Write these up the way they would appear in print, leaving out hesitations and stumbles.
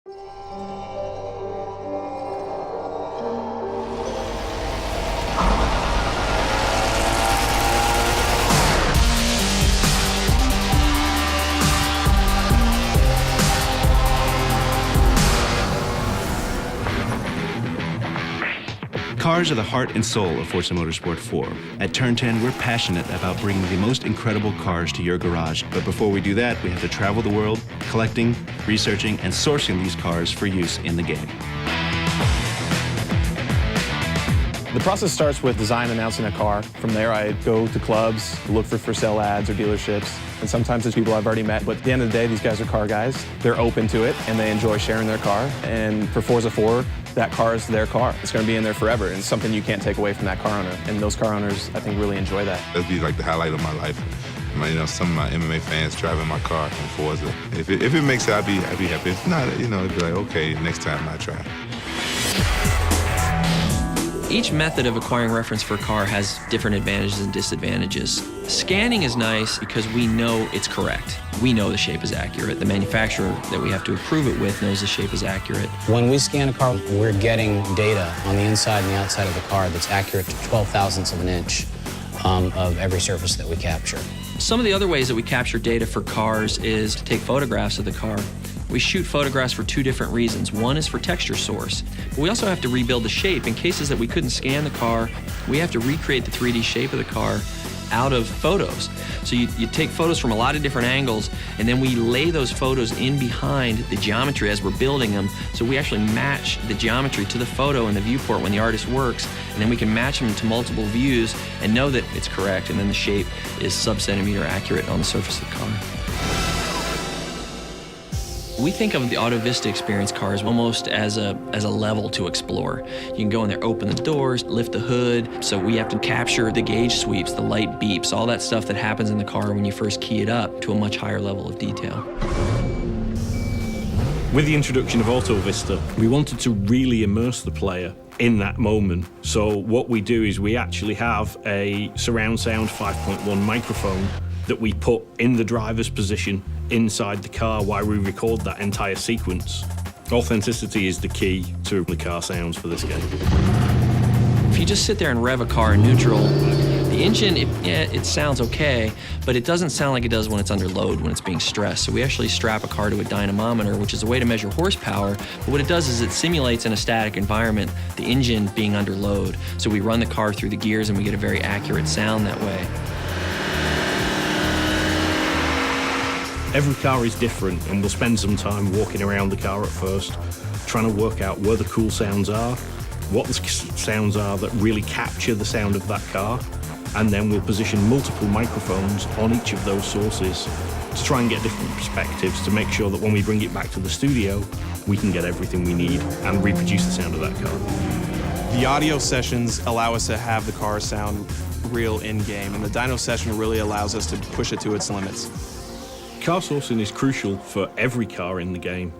Cars are the heart and soul of Forza Motorsport 4. At Turn 10, we're passionate about bringing the most incredible cars to your garage. But before we do that, we have to travel the world, collecting, researching, and sourcing these cars for use in the game. The process starts with design announcing a car. From there, I go to clubs, look for sale ads or dealerships. And sometimes it's people I've already met, but at the end of the day, these guys are car guys. They're open to it, and they enjoy sharing their car. And for Forza 4, that car is their car. It's going to be in there forever, and it's something you can't take away from that car owner. And those car owners, I think, really enjoy that. That'd be like the highlight of my life. Some of my MMA fans driving my car in Forza. If it makes it, I'd be happy. If not, it'd be like, okay, next time I try. Each method of acquiring reference for a car has different advantages and disadvantages. Scanning is nice because we know it's correct. We know the shape is accurate. The manufacturer that we have to approve it with knows the shape is accurate. When we scan a car, we're getting data on the inside and the outside of the car that's accurate to 12 thousandths of an inch of every surface that we capture. Some of the other ways that we capture data for cars is to take photographs of the car. We shoot photographs for two different reasons. One is for texture source. But we also have to rebuild the shape. In cases that we couldn't scan the car, we have to recreate the 3D shape of the car out of photos. So you take photos from a lot of different angles, and then we lay those photos in behind the geometry as we're building them. So we actually match the geometry to the photo in the viewport when the artist works, and then we can match them to multiple views and know that it's correct, and then the shape is sub-centimeter accurate on the surface of the car. We think of the Auto Vista experience cars almost as a level to explore. You can go in there, open the doors, lift the hood, so we have to capture the gauge sweeps, the light beeps, all that stuff that happens in the car when you first key it up to a much higher level of detail. With the introduction of Auto Vista, we wanted to really immerse the player in that moment. So what we do is we actually have a surround sound 5.1 microphone that we put in the driver's position inside the car while we record that entire sequence. Authenticity is the key to the car sounds for this game. If you just sit there and rev a car in neutral, the engine, it sounds okay, but it doesn't sound like it does when it's under load, when it's being stressed. So we actually strap a car to a dynamometer, which is a way to measure horsepower, but what it does is it simulates in a static environment the engine being under load. So we run the car through the gears and we get a very accurate sound that way. Every car is different, and we'll spend some time walking around the car at first, trying to work out where the cool sounds are, what the sounds are that really capture the sound of that car, and then we'll position multiple microphones on each of those sources to try and get different perspectives to make sure that when we bring it back to the studio, we can get everything we need and reproduce the sound of that car. The audio sessions allow us to have the car sound real in-game, and the dyno session really allows us to push it to its limits. Car sourcing is crucial for every car in the game.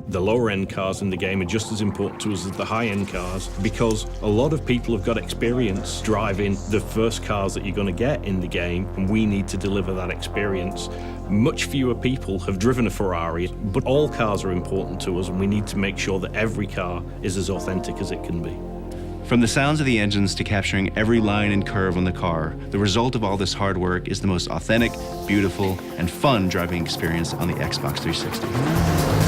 The lower-end cars in the game are just as important to us as the high-end cars because a lot of people have got experience driving the first cars that you're going to get in the game, and we need to deliver that experience. Much fewer people have driven a Ferrari, but all cars are important to us, and we need to make sure that every car is as authentic as it can be. From the sounds of the engines to capturing every line and curve on the car, the result of all this hard work is the most authentic, beautiful, and fun driving experience on the Xbox 360.